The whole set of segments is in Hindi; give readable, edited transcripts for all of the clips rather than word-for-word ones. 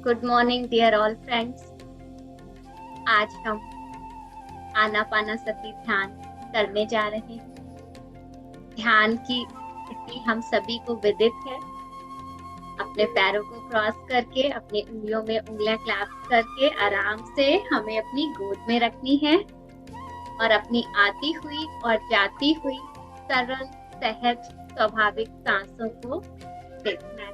Good morning dear all friends. आज हम आनापानासति ध्यान करने जा रहे हैं। ध्यान की स्थिति हम सभी को विदित है। अपने पैरों को क्रॉस करके अपनी उंगलियों में उंगलियां क्लैप्स करके आराम से हमें अपनी गोद में रखनी है और अपनी आती हुई और जाती हुई सरल सहज स्वाभाविक सांसों को देखना है।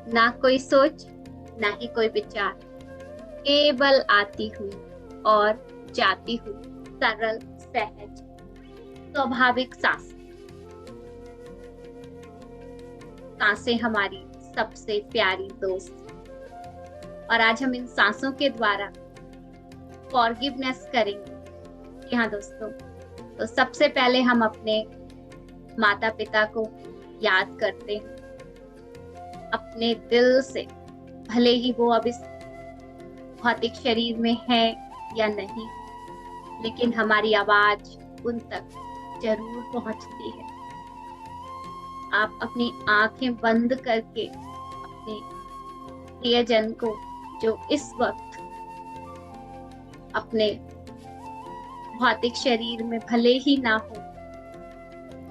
ना कोई सोच, ना ही कोई विचार, केवल आती हुई और जाती हुई सरल सहज स्वाभाविक सांसें हमारी सबसे प्यारी दोस्त। और आज हम इन सांसों के द्वारा फॉरगिवनेस करेंगे। हाँ दोस्तों, तो सबसे पहले हम अपने माता पिता को याद करते हैं अपने दिल से, भले ही वो अब इस भौतिक शरीर में है या नहीं, लेकिन हमारी आवाज उन तक जरूर पहुंचती है। आप अपनी आंखें बंद करके अपने प्रियजन को, जो इस वक्त अपने भौतिक शरीर में भले ही ना हो,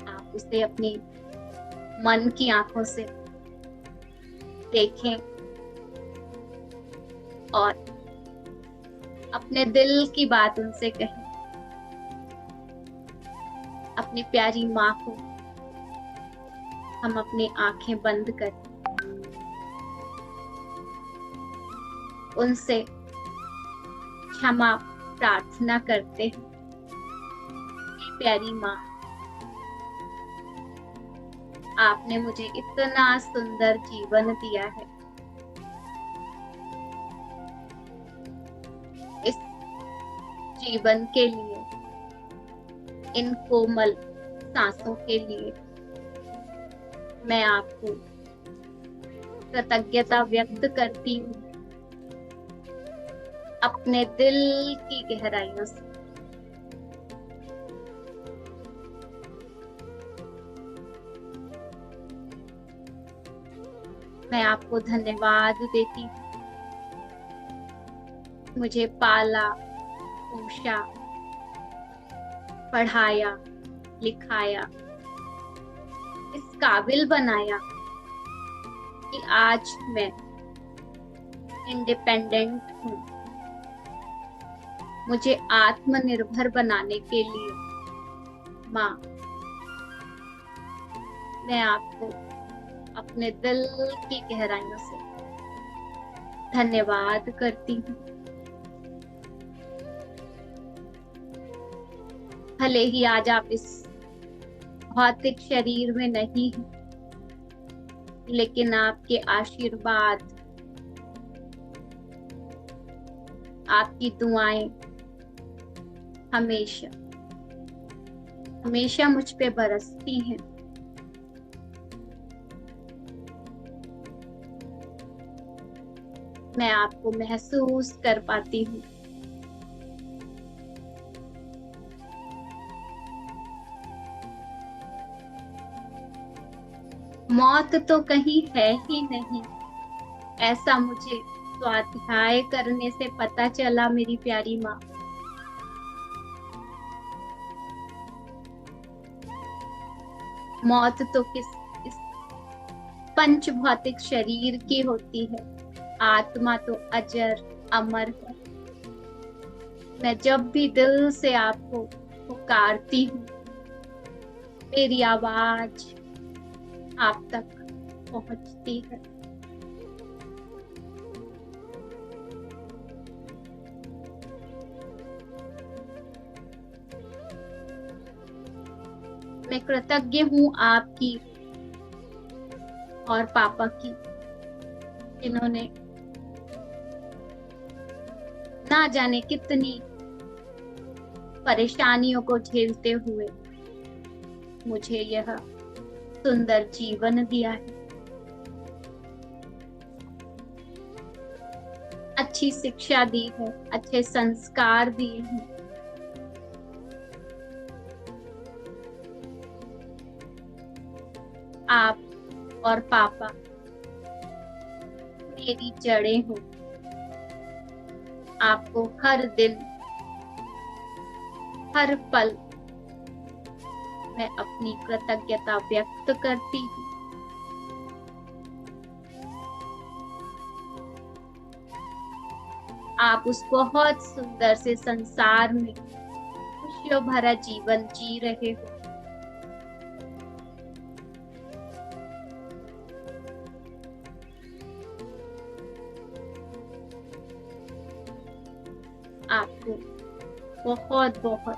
आप उसे अपनी मन की आंखों से देखें और अपने दिल की बात उनसे कहें। अपनी प्यारी माँ को हम अपनी आंखें बंद कर उनसे क्षमा प्रार्थना करते हैं। प्यारी माँ, आपने मुझे इतना सुंदर जीवन दिया है। इस जीवन के लिए, इन कोमल सांसों के लिए मैं आपको कृतज्ञता व्यक्त करती हूँ अपने दिल की गहराइयों से। मैं आपको धन्यवाद देती हूँ, मुझे पाला पोषा, पढ़ाया लिखाया, इस काबिल बनाया कि आज मैं इंडिपेंडेंट हूँ। मुझे आत्मनिर्भर बनाने के लिए माँ, मैं आपको अपने दिल की गहराइयों से धन्यवाद करती हूँ। भले ही आज आप इस भौतिक शरीर में नहीं हैं, लेकिन आपके आशीर्वाद, आपकी दुआएं हमेशा हमेशा मुझ पे बरसती हैं। मैं आपको महसूस कर पाती हूँ। मौत तो कहीं है ही नहीं, ऐसा मुझे स्वाध्याय करने से पता चला मेरी प्यारी माँ। मौत तो इस पंच भौतिक शरीर की होती है, आत्मा तो अजर अमर है। मैं जब भी दिल से आपको पुकारती हूँ, मेरी आवाज आप तक पहुंचती है। मैं कृतज्ञ हूँ आपकी और पापा की, जिन्होंने न ना जाने कितनी परेशानियों को झेलते हुए मुझे यह सुंदर जीवन दिया है। अच्छी शिक्षा दी है, अच्छे संस्कार दिए हैं। आप और पापा मेरी जड़ें हो। आपको हर दिन, हर पल मैं अपनी कृतज्ञता व्यक्त करती हूँ। आप उस बहुत सुंदर से संसार में खुशियों भरा जीवन जी रहे हो। आपको बहुत बहुत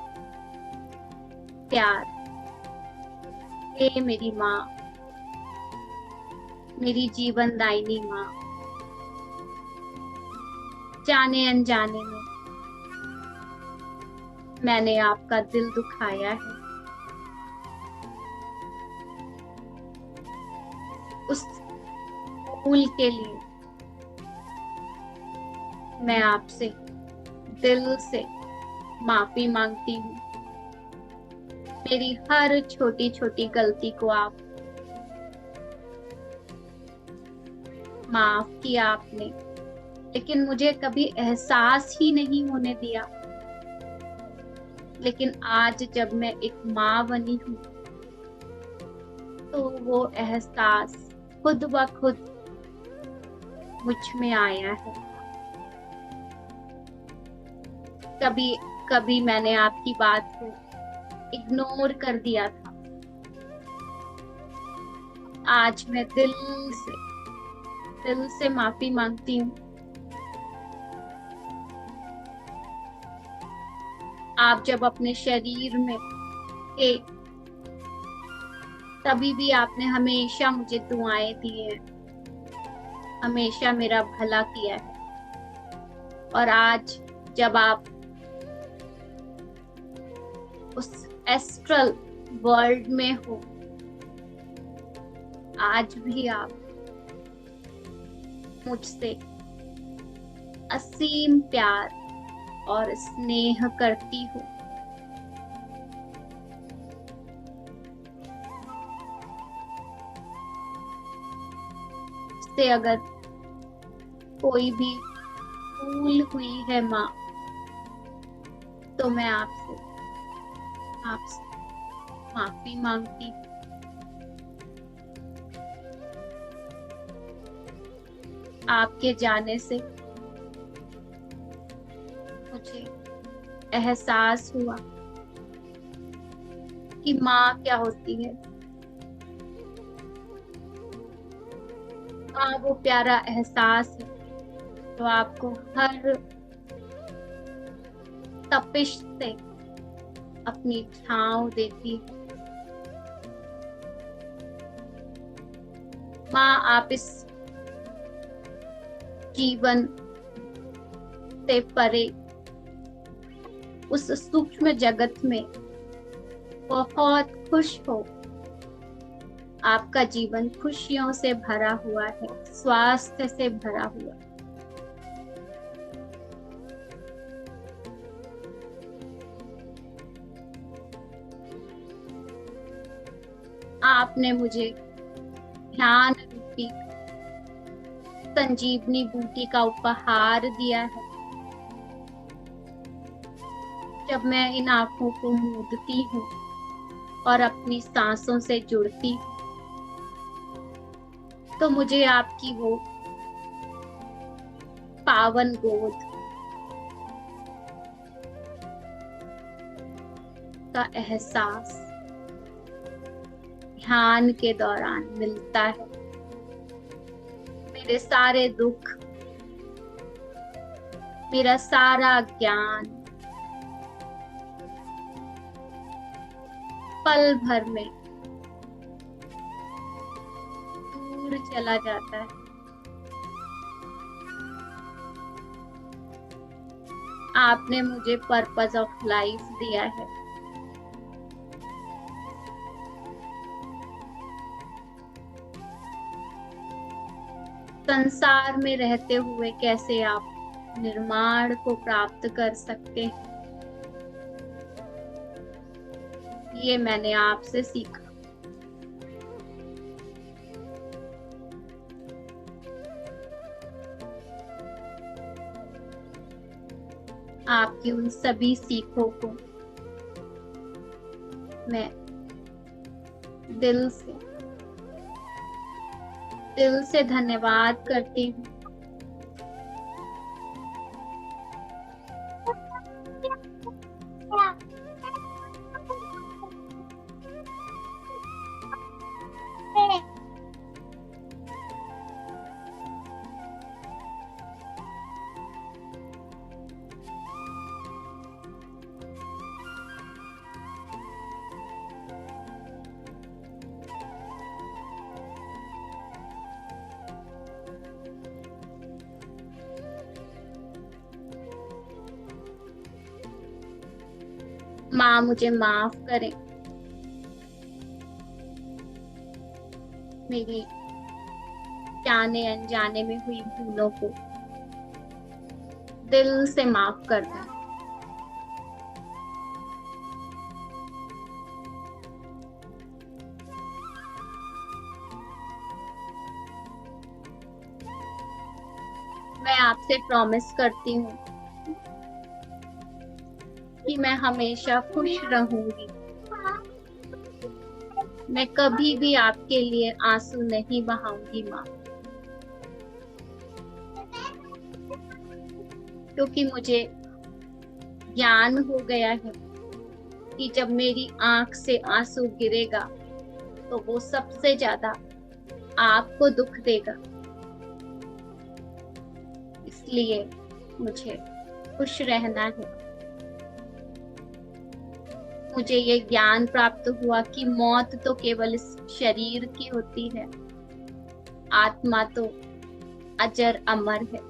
प्यार। हे मेरी माँ, मेरी जीवनदायिनी माँ, जाने अनजाने में मैंने आपका दिल दुखाया है। उस भूल के लिए मैं आपसे दिल से माफी मांगती हूँ। मेरी हर छोटी छोटी गलती को आप माफ किया आपने, लेकिन मुझे कभी एहसास ही नहीं होने दिया। लेकिन आज जब मैं एक माँ बनी हूँ तो वो एहसास खुद ब खुद मुझ में आया है। कभी कभी मैंने आपकी बात को इग्नोर कर दिया था। आज मैं दिल से माफी मांगती हूँ। आप जब अपने शरीर में थे तभी भी आपने हमेशा मुझे दुआएं दी है, हमेशा मेरा भला किया है। और आज जब आप उस एस्ट्रल वर्ल्ड में हो, आज भी आप मुझसे असीम प्यार और स्नेह करती हो। से अगर कोई भी भूल हुई है माँ, तो मैं आपसे माफी मांगती हूँ। आपके जाने से मुझे एहसास हुआ कि माँ क्या होती है। माँ वो प्यारा एहसास है जो आपको हर तपिश से अपनी छांव देती है। माँ आप इस जीवन से परे उस सूक्ष्म जगत में बहुत खुश हो। आपका जीवन खुशियों से भरा हुआ है, स्वास्थ्य से भरा हुआ। आपने मुझे ध्यान रूपी संजीवनी बूटी का उपहार दिया है। जब मैं इन आंखों को मूंदती हूँ और अपनी सांसों से जुड़ती हूँ, तो मुझे आपकी वो पावन गोद का एहसास ध्यान के दौरान मिलता है। मेरे सारे दुख, मेरा सारा ज्ञान पल भर में दूर चला जाता है। आपने मुझे पर्पस ऑफ लाइफ दिया है। संसार में रहते हुए कैसे आप निर्माण को प्राप्त कर सकते हैं, ये मैंने आपसे सीखा। आपकी उन सभी सीखों को मैं दिल से धन्यवाद करती हूँ। माँ मुझे माफ करें, मेरी जाने अनजाने में हुई भूलों को दिल से माफ कर दें। मैं आपसे प्रॉमिस करती हूँ कि मैं हमेशा खुश रहूंगी। मैं कभी भी आपके लिए आंसू नहीं बहाऊंगी माँ, क्योंकि मुझे ज्ञान हो गया है कि जब मेरी आंख से आंसू गिरेगा तो वो सबसे ज्यादा आपको दुख देगा। इसलिए मुझे खुश रहना है। मुझे ये ज्ञान प्राप्त हुआ कि मौत तो केवल इस शरीर की होती है, आत्मा तो अजर अमर है।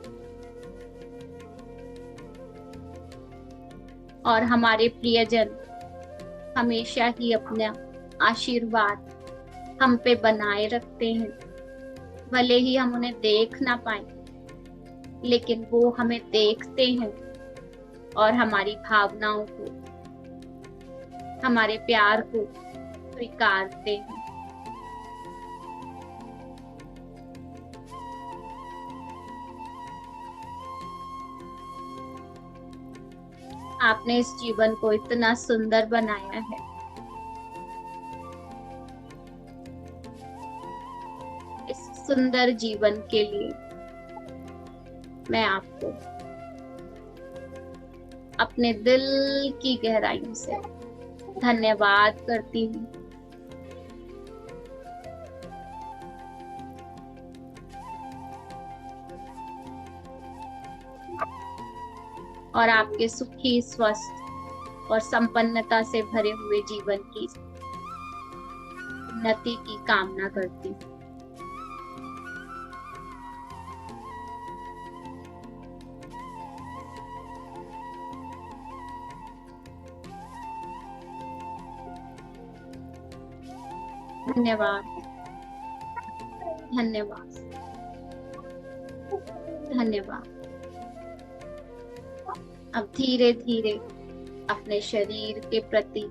और हमारे प्रियजन हमेशा ही अपना आशीर्वाद हम पे बनाए रखते हैं। भले ही हम उन्हें देख ना पाए, लेकिन वो हमें देखते हैं और हमारी भावनाओं को, हमारे प्यार को स्वीकारते हैं। आपने इस जीवन को इतना सुंदर बनाया है। इस सुंदर जीवन के लिए मैं आपको अपने दिल की गहराइयों से धन्यवाद करती हूँ। और आपके सुखी, स्वस्थ और संपन्नता से भरे हुए जीवन की उन्नति की कामना करती हूँ। धन्यवाद, धन्यवाद, धन्यवाद। अब धीरे धीरे अपने शरीर के प्रति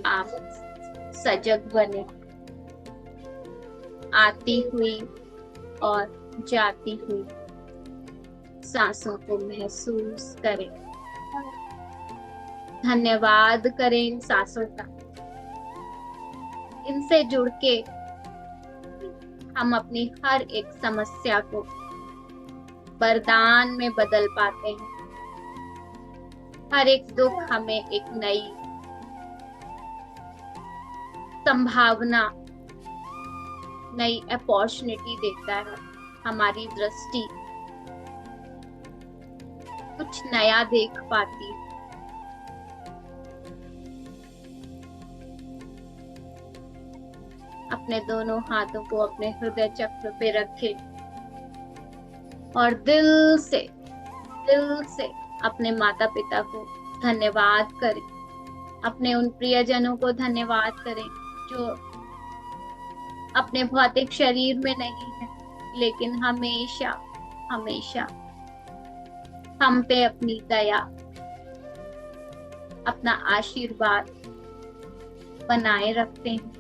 आप सजग बने, आती हुई और जाती हुई सांसों को महसूस करें। धन्यवाद करें इन सांसों का। इनसे जुड़ के हम अपनी हर एक समस्या को वरदान में बदल पाते हैं। हर एक दुख हमें एक नई संभावना, नई अपॉर्चुनिटी देता है। हमारी दृष्टि कुछ नया देख पाती है। अपने दोनों हाथों को अपने हृदय चक्र पे रखें और दिल से दिल से अपने माता पिता को धन्यवाद करें, अपने उन प्रियजनों को धन्यवाद करें जो अपने भौतिक शरीर में नहीं है, लेकिन हमेशा हमेशा हम पे अपनी दया, अपना आशीर्वाद बनाए रखते हैं।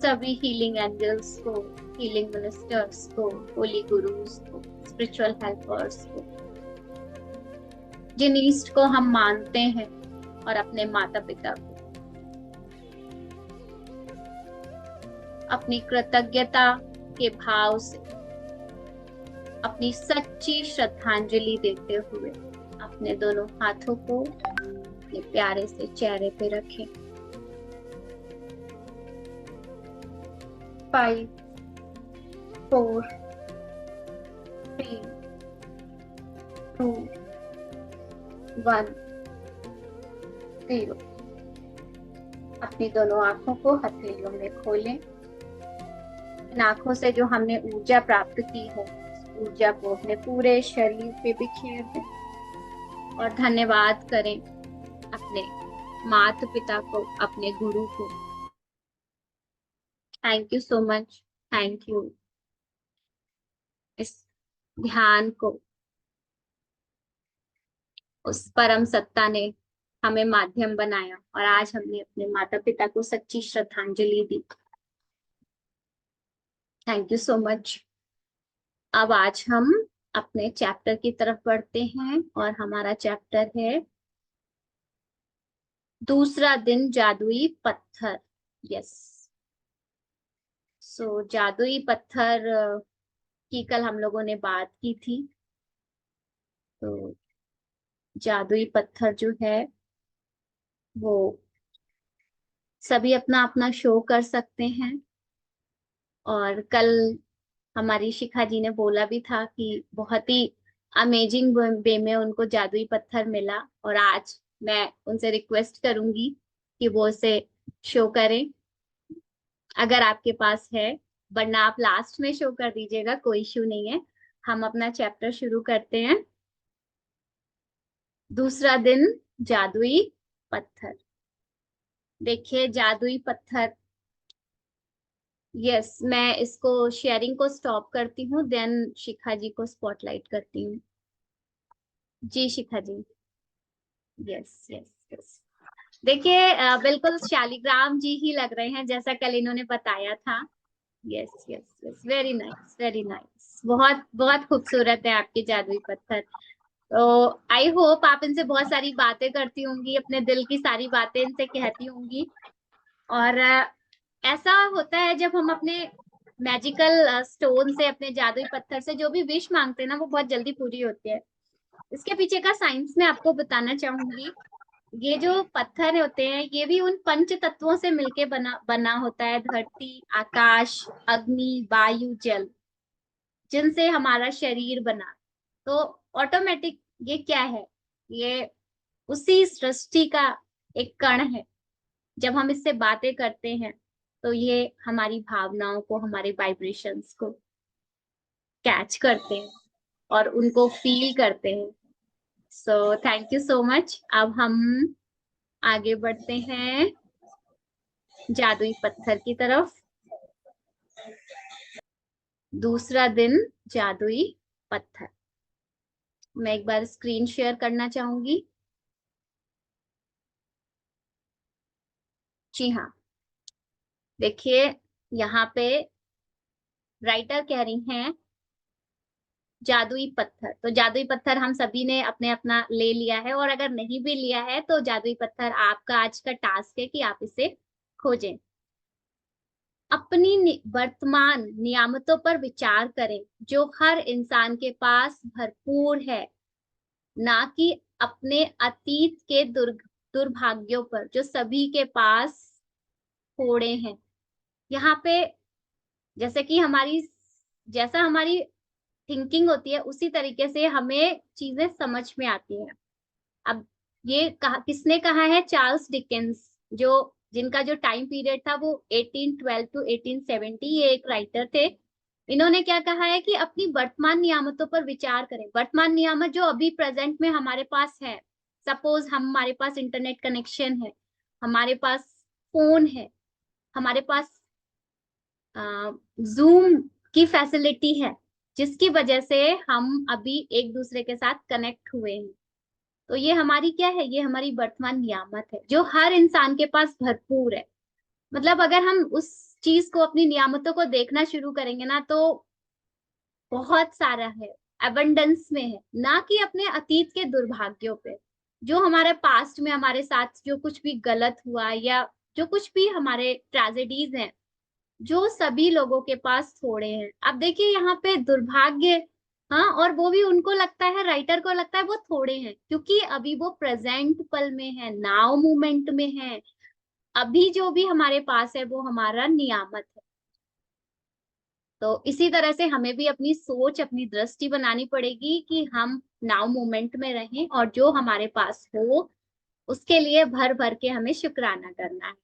सभी हीलिंग एंजल्स को, हीलिंग मिनिस्टर्स को, होली गुरुज को, स्पिरिचुअल हेल्पर्स को, जिन ईस्ट को हम मानते हैं, और अपने माता पिता को अपनी कृतज्ञता के भाव से अपनी सच्ची श्रद्धांजलि देते हुए अपने दोनों हाथों को अपने प्यारे से चेहरे पे रखें। 5 4 3 2 1 0। अपनी दोनों आंखों को हथेलियों में खोलें। इन आंखों से जो हमने ऊर्जा प्राप्त की है, ऊर्जा को अपने पूरे शरीर पे बिखेर दें और धन्यवाद करें अपने माता पिता को, अपने गुरु को। Thank you so much, thank you. इस ध्यान को उस परम सत्ता ने हमें माध्यम बनाया और आज हमने अपने माता पिता को सच्ची श्रद्धांजलि दी। Thank you so much. अब आज हम अपने चैप्टर की तरफ बढ़ते हैं और हमारा चैप्टर है दूसरा दिन जादुई पत्थर। यस, सो जादुई पत्थर की कल हम लोगों ने बात की थी। तो जादुई पत्थर जो है वो सभी अपना अपना शो कर सकते हैं, और कल हमारी शिखा जी ने बोला भी था कि बहुत ही अमेजिंग वे में उनको जादुई पत्थर मिला, और आज मैं उनसे रिक्वेस्ट करूंगी कि वो उसे शो करें अगर आपके पास है, वरना आप लास्ट में शो कर दीजिएगा, कोई इश्यू नहीं है। हम अपना चैप्टर शुरू करते हैं। दूसरा दिन जादुई पत्थर। देखिए जादुई पत्थर, यस, मैं इसको शेयरिंग को स्टॉप करती हूँ, देन शिखा जी को स्पॉटलाइट करती हूँ। जी शिखा जी, यस यस यस। देखिए बिल्कुल शालिग्राम जी ही लग रहे हैं जैसा कल इन्होंने बताया था। Yes yes yes, very nice very nice, बहुत बहुत खूबसूरत है आपके जादुई पत्थर। तो आई होप आप इनसे बहुत सारी बातें करती होंगी, अपने दिल की सारी बातें इनसे कहती होंगी। और ऐसा होता है जब हम अपने मैजिकल स्टोन से, अपने जादुई पत्थर से जो भी विश मांगते हैं ना, वो बहुत जल्दी पूरी होती है। इसके पीछे का साइंस मैं आपको बताना चाहूंगी। ये जो पत्थर होते हैं ये भी उन पंच तत्वों से मिलके बना बना होता है, धरती, आकाश, अग्नि, वायु, जल, जिनसे हमारा शरीर बना। तो ऑटोमेटिक ये क्या है, ये उसी सृष्टि का एक कण है। जब हम इससे बातें करते हैं तो ये हमारी भावनाओं को, हमारे वाइब्रेशंस को कैच करते हैं और उनको फील करते हैं। So thank you so much. अब हम आगे बढ़ते हैं जादुई पत्थर की तरफ। दूसरा दिन जादुई पत्थर। मैं एक बार स्क्रीन शेयर करना चाहूंगी। जी हाँ, देखिए यहाँ पे राइटर कह रही हैं जादुई पत्थर। तो जादुई पत्थर हम सभी ने अपने अपना ले लिया है, और अगर नहीं भी लिया है तो जादुई पत्थर आपका आज का टास्क है कि आप इसे खोजें। अपनी वर्तमान नियामतों पर विचार करें जो हर इंसान के पास भरपूर है, ना कि अपने अतीत के दुर्भाग्यों पर जो सभी के पास थोड़े हैं। यहाँ पे जैसे कि जैसा हमारी थिंकिंग होती है उसी तरीके से हमें चीजें समझ में आती हैं। अब ये किसने कहा है? चार्ल्स डिकेंस, जो जिनका जो टाइम पीरियड था वो 1812 टू 1870, ये एक राइटर थे। इन्होंने क्या कहा है कि अपनी वर्तमान नियामतों पर विचार करें। वर्तमान नियामत जो अभी प्रेजेंट में हमारे पास है, सपोज हमारे पास इंटरनेट कनेक्शन है, हमारे पास फोन है, हमारे पास जूम की फैसिलिटी है, जिसकी वजह से हम अभी एक दूसरे के साथ कनेक्ट हुए हैं। तो ये हमारी क्या है, ये हमारी वर्तमान नियामत है जो हर इंसान के पास भरपूर है। मतलब अगर हम उस चीज को, अपनी नियामतों को देखना शुरू करेंगे ना, तो बहुत सारा है, एबंडेंस में है, ना कि अपने अतीत के दुर्भाग्यों पे। जो हमारे पास्ट में हमारे साथ जो कुछ भी गलत हुआ, या जो कुछ भी हमारे ट्रेजेडीज हैं, जो सभी लोगों के पास थोड़े हैं। अब देखिए यहाँ पे दुर्भाग्य, हाँ, और वो भी उनको लगता है, राइटर को लगता है वो थोड़े हैं, क्योंकि अभी वो प्रेजेंट पल में है, नाउ मोमेंट में है। अभी जो भी हमारे पास है वो हमारा नियामत है। तो इसी तरह से हमें भी अपनी सोच, अपनी दृष्टि बनानी पड़ेगी कि हम नाउ मोमेंट में रहें, और जो हमारे पास हो उसके लिए भर भर के हमें शुक्राना करना है।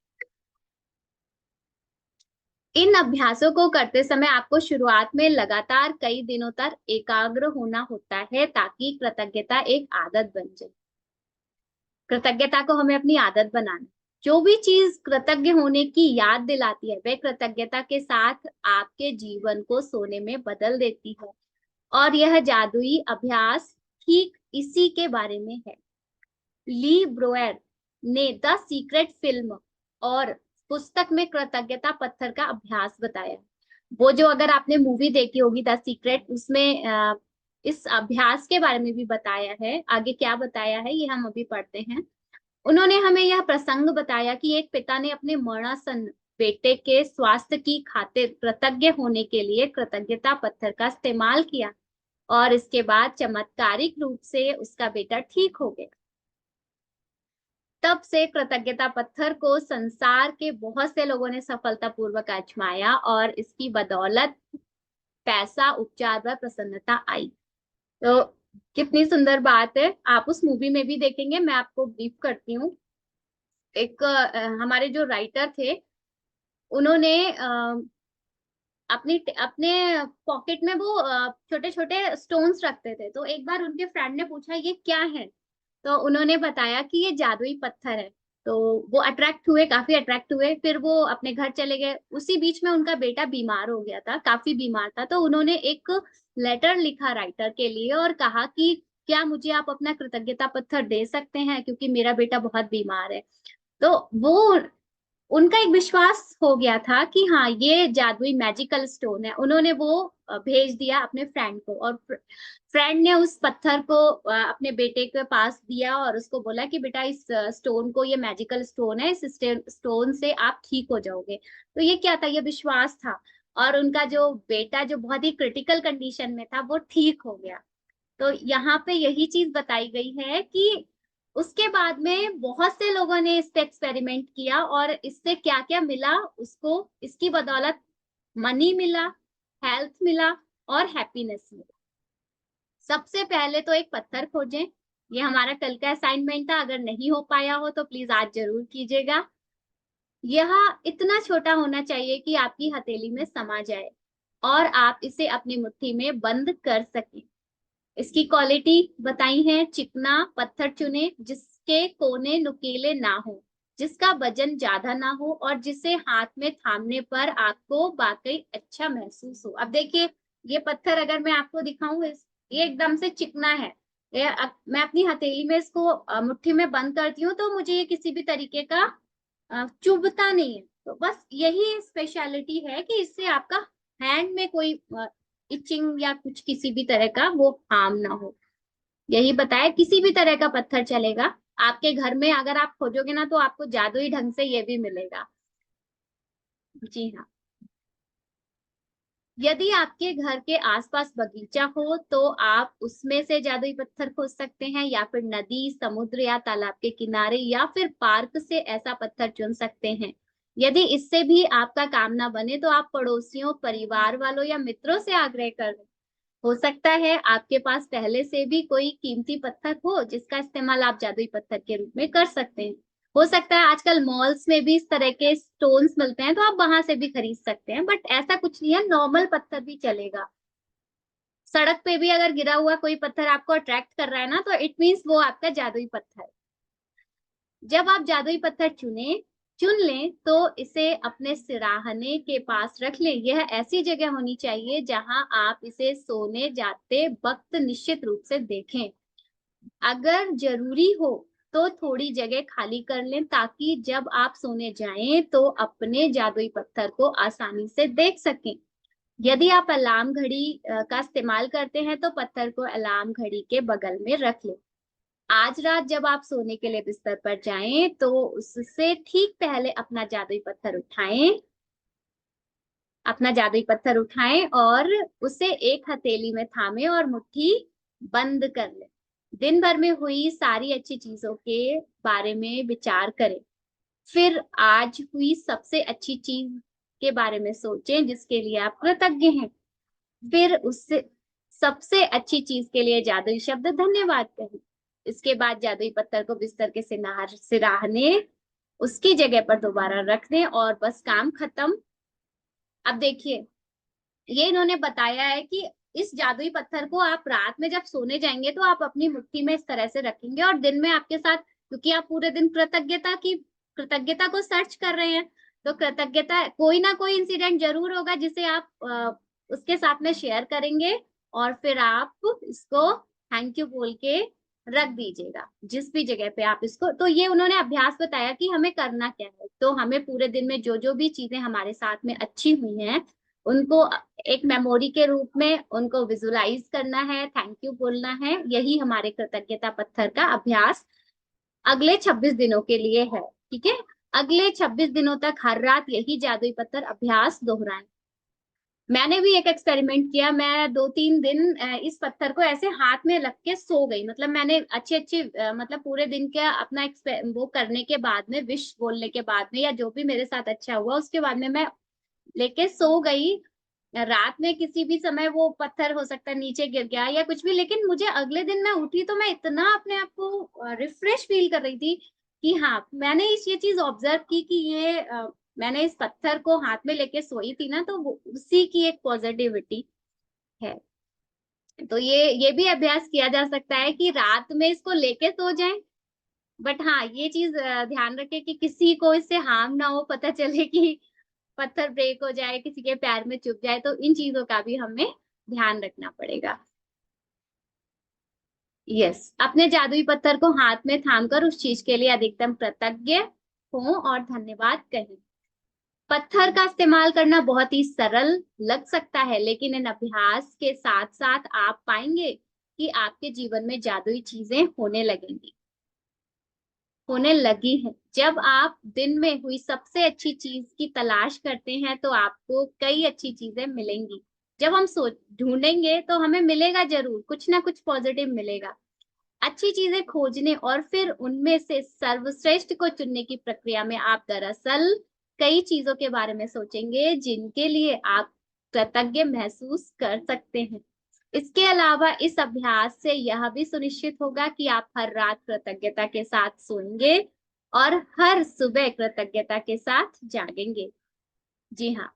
इन अभ्यासों को करते समय आपको शुरुआत में लगातार कई दिनों तक एकाग्र होना होता है, ताकि कृतज्ञता एक आदत बन जाए। कृतज्ञता को हमें अपनी आदत बनाना। जो भी चीज कृतज्ञ होने की याद दिलाती है, वह कृतज्ञता के साथ आपके जीवन को सोने में बदल देती है। और यह जादुई अभ्यास ठीक इसी के बारे में है। ली ब्रोएर ने द सीक्रेट फिल्म और पुस्तक में कृतज्ञता पत्थर का अभ्यास बताया। वो जो, अगर आपने मूवी देखी होगी द सीक्रेट, उसमें इस अभ्यास के बारे में भी बताया है। आगे क्या बताया है ये हम अभी पढ़ते हैं। उन्होंने हमें यह प्रसंग बताया कि एक पिता ने अपने मरणासन्न बेटे के स्वास्थ्य की खातिर कृतज्ञ होने के लिए कृतज्ञता पत्थर का इस्तेमाल किया, और इसके बाद चमत्कारिक रूप से उसका बेटा ठीक हो गया। तब से कृतज्ञता पत्थर को संसार के बहुत से लोगों ने सफलतापूर्वक आजमाया, और इसकी बदौलत पैसा, उपचार व प्रसन्नता आई। तो कितनी सुंदर बात है। आप उस मूवी में भी देखेंगे। मैं आपको ब्रीफ करती हूँ। एक हमारे जो राइटर थे, उन्होंने अपनी अपने पॉकेट में वो छोटे छोटे स्टोन्स रखते थे। तो एक बार उनके फ्रेंड ने पूछा ये क्या है, तो उन्होंने बताया कि ये जादुई पत्थर है। तो वो अट्रैक्ट हुए, काफी अट्रैक्ट हुए। फिर वो अपने घर चले गए। उसी बीच में उनका बेटा बीमार हो गया था, काफी बीमार था। तो उन्होंने एक लेटर लिखा राइटर के लिए और कहा कि क्या मुझे आप अपना कृतज्ञता पत्थर दे सकते हैं, क्योंकि मेरा बेटा बहुत बीमार है। तो वो, उनका एक विश्वास हो गया था कि हाँ ये जादुई मैजिकल स्टोन है। उन्होंने वो भेज दिया अपने फ्रेंड को, और फ्रेंड ने उस पत्थर को अपने बेटे के पास दिया और उसको बोला कि बेटा इस स्टोन को, ये मैजिकल स्टोन है, इस स्टोन से आप ठीक हो जाओगे। तो ये क्या था, ये विश्वास था। और उनका जो बेटा, जो बहुत ही क्रिटिकल कंडीशन में था, वो ठीक हो गया। तो यहाँ पे यही चीज बताई गई है कि उसके बाद में बहुत से लोगों ने इस पे एक्सपेरिमेंट किया, और इससे क्या क्या मिला उसको, इसकी बदौलत मनी मिला, हेल्थ मिला, और हैप्पीनेस मिला। सबसे पहले तो एक पत्थर खोजें। ये हमारा कल का असाइनमेंट था। अगर नहीं हो पाया हो तो प्लीज आज जरूर कीजिएगा। यह इतना छोटा होना चाहिए कि आपकी हथेली में समा जाए, और आप इसे अपनी मुट्ठी में बंद कर सकें। इसकी क्वालिटी बताई है। चिकना पत्थर चुने जिसके कोने नुकीले ना हो, जिसका वजन ज्यादा ना हो, और जिसे हाथ में थामने पर आपको वाकई अच्छा महसूस हो। अब देखिए, ये पत्थर अगर मैं आपको दिखाऊं, ये एकदम से चिकना है। मैं अपनी हथेली में इसको मुट्ठी में बंद करती हूँ, तो मुझे ये किसी भी तरीके का चुभता नहीं है। तो बस यही स्पेशलिटी है कि इससे आपका हैंड में कोई इचिंग या कुछ किसी भी तरह का वो हार्म ना हो। यही बताया, किसी भी तरह का पत्थर चलेगा। आपके घर में अगर आप खोजोगे ना, तो आपको जादुई ढंग से ये भी मिलेगा। जी हाँ। यदि आपके घर के आसपास बगीचा हो तो आप उसमें से जादुई पत्थर खोज सकते हैं, या फिर नदी, समुद्र या तालाब के किनारे, या फिर पार्क से ऐसा पत्थर चुन सकते हैं। यदि इससे भी आपका काम ना बने तो आप पड़ोसियों, परिवार वालों या मित्रों से आग्रह कर। हो सकता है आपके पास पहले से भी कोई कीमती पत्थर हो जिसका इस्तेमाल आप जादुई पत्थर के रूप में कर सकते हैं। हो सकता है आजकल मॉल्स में भी इस तरह के स्टोन्स मिलते हैं, तो आप वहां से भी खरीद सकते हैं, बट ऐसा कुछ नहीं है, नॉर्मल पत्थर भी चलेगा। सड़क पे भी अगर गिरा हुआ कोई पत्थर आपको अट्रैक्ट कर रहा है ना, तो इट मीन्स वो आपका जादुई पत्थर है। जब आप जादुई पत्थर चुन लें तो इसे अपने सिराहने के पास रख लें। यह ऐसी जगह होनी चाहिए जहां आप इसे सोने जाते वक्त निश्चित रूप से देखें। अगर जरूरी हो तो थोड़ी जगह खाली कर लें, ताकि जब आप सोने जाएं तो अपने जादुई पत्थर को आसानी से देख सकें। यदि आप अलार्म घड़ी का इस्तेमाल करते हैं तो पत्थर को अलार्म घड़ी के बगल में रख लें। आज रात जब आप सोने के लिए बिस्तर पर जाएं तो उससे ठीक पहले अपना जादुई पत्थर उठाएं और उसे एक हथेली में थामें और मुट्ठी बंद कर लें। दिन भर में हुई सारी अच्छी चीजों के बारे में विचार करें। फिर आज हुई सबसे अच्छी चीज के बारे में सोचें जिसके लिए आप कृतज्ञ हैं। फिर उससे सबसे अच्छी चीज के लिए जादुई शब्द धन्यवाद कहें। इसके बाद जादुई पत्थर को बिस्तर के सिराहने उसकी जगह पर दोबारा रख दें और बस काम खत्म। अब देखिए, ये इन्होंने बताया है कि इस जादुई पत्थर को आप रात में जब सोने जाएंगे तो आप अपनी मुट्ठी में इस तरह से रखेंगे, और दिन में आपके साथ, क्योंकि आप पूरे दिन कृतज्ञता को सर्च कर रहे हैं, तो कृतज्ञता कोई ना कोई इंसिडेंट जरूर होगा जिसे आप उसके साथ में शेयर करेंगे, और फिर आप इसको थैंक यू बोल के रख दीजिएगा जिस भी जगह पे आप इसको। तो ये उन्होंने अभ्यास बताया कि हमें करना क्या है। तो हमें पूरे दिन में जो जो भी चीजें हमारे साथ में अच्छी हुई हैं उनको एक मेमोरी के रूप में उनको विजुलाइज करना है, थैंक यू बोलना है। यही हमारे कृतज्ञता पत्थर का अभ्यास अगले 26 दिनों के लिए है। ठीक है, अगले 26 दिनों तक हर रात यही जादुई पत्थर अभ्यास दोहराएं। मैंने भी एक एक्सपेरिमेंट किया। मैं 2-3 दिन इस पत्थर को ऐसे हाथ में रख के सो गई। मतलब मैंने अच्छी अच्छी मतलब पूरे दिन का अपना वो करने के बाद में, विश बोलने के बाद में, या जो भी मेरे साथ अच्छा हुआ उसके बाद में मैं लेके सो गई। रात में किसी भी समय वो पत्थर हो सकता है नीचे गिर गया या कुछ भी, लेकिन मुझे अगले दिन मैं उठी तो मैं इतना अपने आप को रिफ्रेश फील कर रही थी कि हाँ, मैंने ये चीज ऑब्जर्व की कि मैंने इस पत्थर को हाथ में लेके सोई थी ना, तो उसी की एक पॉजिटिविटी है। तो ये भी अभ्यास किया जा सकता है कि रात में इसको लेके सो जाएं। बट हाँ, ये चीज ध्यान रखे कि किसी को इससे हार्म ना हो, पता चले कि पत्थर ब्रेक हो जाए, किसी के पैर में चुभ जाए, तो इन चीजों का भी हमें ध्यान रखना पड़ेगा। यस, अपने जादुई पत्थर को हाथ में थामकर उस चीज के लिए अधिकतम कृतज्ञ हो और धन्यवाद कहें। पत्थर का इस्तेमाल करना बहुत ही सरल लग सकता है, लेकिन इन अभ्यास के साथ साथ आप पाएंगे कि आपके जीवन में जादुई चीजें होने लगी है। जब आप दिन में हुई सबसे अच्छी चीज की तलाश करते हैं तो आपको कई अच्छी चीजें मिलेंगी। जब हम सोच ढूंढेंगे तो हमें मिलेगा, जरूर कुछ ना कुछ पॉजिटिव मिलेगा। अच्छी चीजें खोजने और फिर उनमें से सर्वश्रेष्ठ को चुनने की प्रक्रिया में आप दरअसल कई चीजों के बारे में सोचेंगे जिनके लिए आप कृतज्ञ महसूस कर सकते हैं। इसके अलावा इस अभ्यास से यह भी सुनिश्चित होगा कि आप हर रात कृतज्ञता के साथ सोएंगे और हर सुबह कृतज्ञता के साथ जागेंगे। जी हाँ,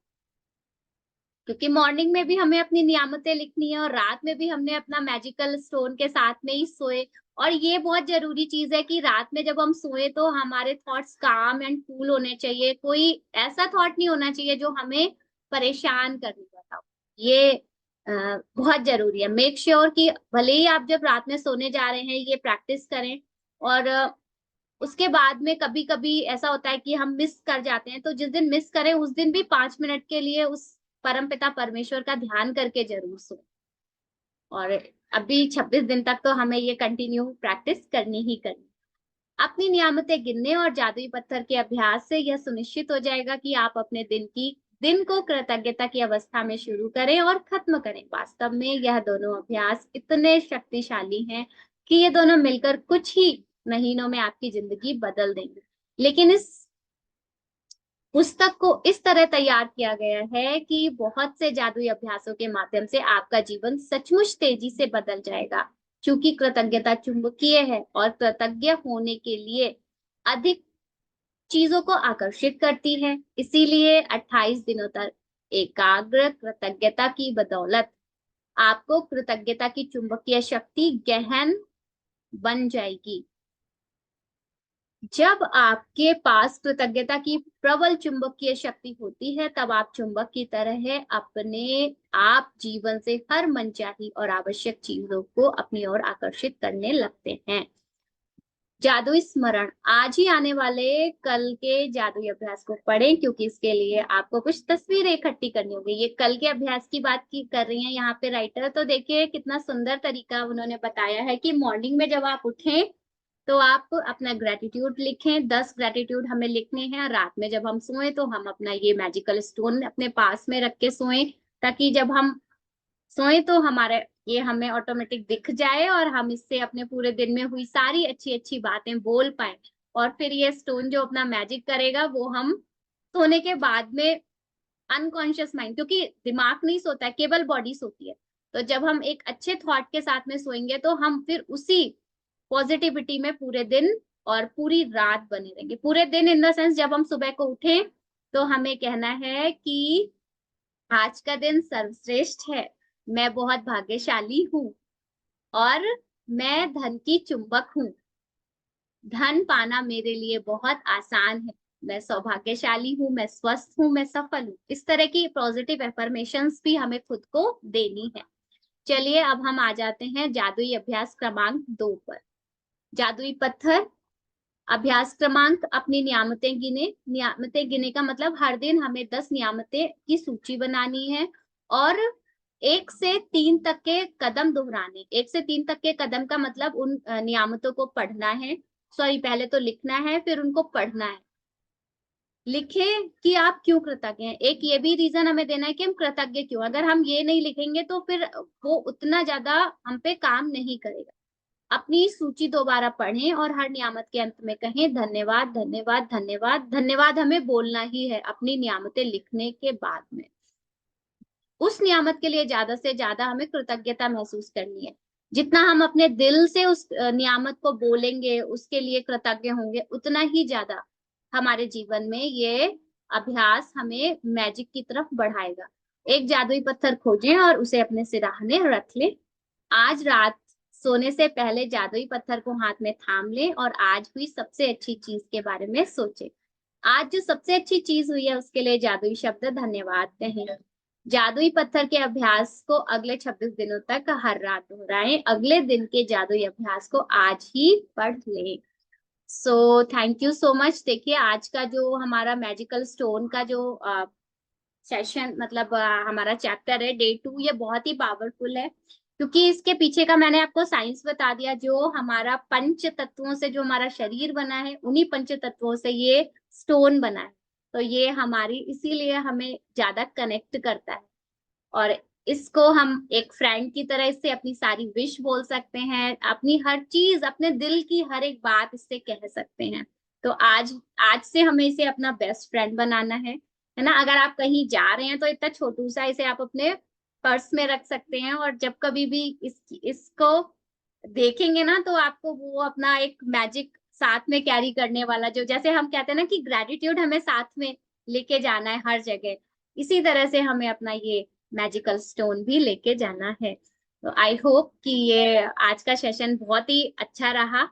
क्योंकि मॉर्निंग में भी हमें अपनी नियामतें लिखनी है और रात में भी हमने अपना मैजिकल स्टोन के साथ में ही सोए। और ये बहुत जरूरी चीज है कि रात में जब हम सोए तो हमारे थॉट्स काम एंड कूल होने चाहिए। कोई ऐसा थॉट नहीं होना चाहिए जो हमें परेशान करने वाला हो। ये बहुत जरूरी है। मेक श्योर कि भले ही आप जब रात में सोने जा रहे हैं ये प्रैक्टिस करें। और उसके बाद में कभी कभी ऐसा होता है कि हम मिस कर जाते हैं, तो जिस दिन मिस करें उस दिन भी 5 मिनट के लिए उस परमपिता परमेश्वर का ध्यान करके जरूर सो। और अभी 26 दिन तक तो हमें ये कंटिन्यू प्रैक्टिस करनी ही करनी। अपनी नियामतें गिनने और जादुई पत्थर के अभ्यास से यह सुनिश्चित हो जाएगा कि आप अपने दिन को कृतज्ञता की अवस्था में शुरू करें और खत्म करें। वास्तव में यह दोनों अभ्यास इतने शक्तिशाली हैं कि ये दोनों मिलकर कुछ ही महीनों में आपकी जिंदगी बदल देंगे। लेकिन इस पुस्तक को इस तरह तैयार किया गया है कि बहुत से जादुई अभ्यासों के माध्यम से आपका जीवन सचमुच तेजी से बदल जाएगा। क्योंकि कृतज्ञता चुंबकीय है और कृतज्ञ होने के लिए अधिक चीजों को आकर्षित करती है। इसीलिए 28 दिनों तक एकाग्र कृतज्ञता की बदौलत आपको कृतज्ञता की चुंबकीय शक्ति गहन बन जाएगी। जब आपके पास कृतज्ञता की प्रबल चुंबकीय शक्ति होती है, तब आप चुंबक की तरह अपने आप जीवन से हर मनचाही और आवश्यक चीजों को अपनी ओर आकर्षित करने लगते हैं। जादुई स्मरण, आज ही आने वाले कल के जादुई अभ्यास को पढ़ें, क्योंकि इसके लिए आपको कुछ तस्वीरें इकट्ठी करनी होगी। ये कल के अभ्यास की बात की कर रही हैं यहाँ पे राइटर, तो देखिए कितना सुंदर तरीका उन्होंने बताया है कि मॉर्निंग में जब आप उठें तो आप अपना ग्रेटिट्यूड लिखें। 10 ग्रेटिट्यूड हमें लिखने हैं। रात में जब हम सोएं तो हम अपना ये मैजिकल स्टोन अपने पास में रख के सोएं, ताकि जब हम सोए तो हमारे ये हमें ऑटोमेटिक दिख जाए और हम इससे अपने पूरे दिन में हुई सारी अच्छी अच्छी बातें बोल पाए। और फिर ये स्टोन जो अपना मैजिक करेगा वो हम सोने के बाद में अनकॉन्शियस माइंड, क्योंकि दिमाग नहीं सोता है, केवल बॉडी सोती है। तो जब हम एक अच्छे थॉट के साथ में सोएंगे तो हम फिर उसी पॉजिटिविटी में पूरे दिन और पूरी रात बने रहेंगे। पूरे दिन इन द सेंस, जब हम सुबह को उठे तो हमें कहना है कि आज का दिन सर्वश्रेष्ठ है, मैं बहुत भाग्यशाली हूँ और मैं धन की चुंबक हूँ। धन पाना मेरे लिए बहुत आसान है, मैं सौभाग्यशाली हूँ, मैं स्वस्थ हूँ, मैं सफल हूँ। इस तरह की पॉजिटिव एफर्मेशंस भी हमें खुद को देनी है। चलिए अब हम आ जाते हैं जादुई अभ्यास क्रमांक 2 पर। जादुई पत्थर अभ्यास क्रमांक, अपनी नियामतें गिने। नियामतें गिने का मतलब हर दिन हमें 10 नियामतें की सूची बनानी है और 1 से 3 तक के कदम दोहराने। 1 से 3 तक के कदम का मतलब उन नियामतों को पढ़ना है। सॉरी, पहले तो लिखना है, फिर उनको पढ़ना है। लिखे कि आप क्यों कृतज्ञ हैं। एक ये भी रीजन हमें देना है कि हम कृतज्ञ क्यों। अगर हम ये नहीं लिखेंगे तो फिर वो उतना ज्यादा हम पे काम नहीं करेगा। अपनी सूची दोबारा पढ़ें और हर नियामत के अंत में कहें धन्यवाद, धन्यवाद, धन्यवाद। धन्यवाद हमें बोलना ही है अपनी नियामतें लिखने के बाद में। उस नियामत के लिए ज्यादा से ज्यादा हमें कृतज्ञता महसूस करनी है। जितना हम अपने दिल से उस नियामत को बोलेंगे, उसके लिए कृतज्ञ होंगे, उतना ही ज्यादा हमारे जीवन में ये अभ्यास हमें मैजिक की तरफ बढ़ाएगा। एक जादुई पत्थर खोजें और उसे अपने सिराहने रख लें। आज रात सोने से पहले जादुई पत्थर को हाथ में थाम लें और आज हुई सबसे अच्छी चीज के बारे में सोचें। आज जो सबसे अच्छी चीज हुई है उसके लिए जादुई शब्द धन्यवाद कहें। जादुई पत्थर के अभ्यास को अगले 26 दिनों तक हर रात दोहराएं। अगले दिन के जादुई अभ्यास को आज ही पढ़ लें। So thank you so much. देखिए आज का जो हमारा मैजिकल स्टोन का जो सेशन मतलब हमारा चैप्टर है डे 2, ये बहुत ही पावरफुल है, क्योंकि इसके पीछे का मैंने आपको साइंस बता दिया। जो हमारा पंच तत्वों से जो हमारा शरीर बना है, उन्हीं पंच तत्वों से ये स्टोन बना है। तो ये हमारी इसीलिए हमें ज्यादा कनेक्ट करता है और इसको हम एक फ्रेंड की तरह इससे अपनी सारी विश बोल सकते हैं। अपनी हर चीज, अपने दिल की हर एक बात इससे कह सकते हैं। तो आज आज से हमें इसे अपना बेस्ट फ्रेंड बनाना है ना। अगर आप कहीं जा रहे हैं तो इतना छोटू सा इसे आप अपने पर्स में रख सकते हैं और जब कभी भी इसको देखेंगे ना तो आपको वो अपना एक मैजिक साथ में कैरी करने वाला, जो जैसे हम कहते हैं ना कि ग्रेटिट्यूड हमें साथ में लेके जाना है हर जगह, इसी तरह से हमें अपना ये मैजिकल स्टोन भी लेके जाना है। तो आई होप कि ये आज का सेशन बहुत ही अच्छा रहा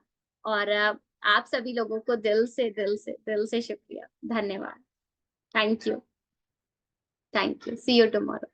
और आप सभी लोगों को दिल से शुक्रिया, धन्यवाद। Thank you, see you tomorrow.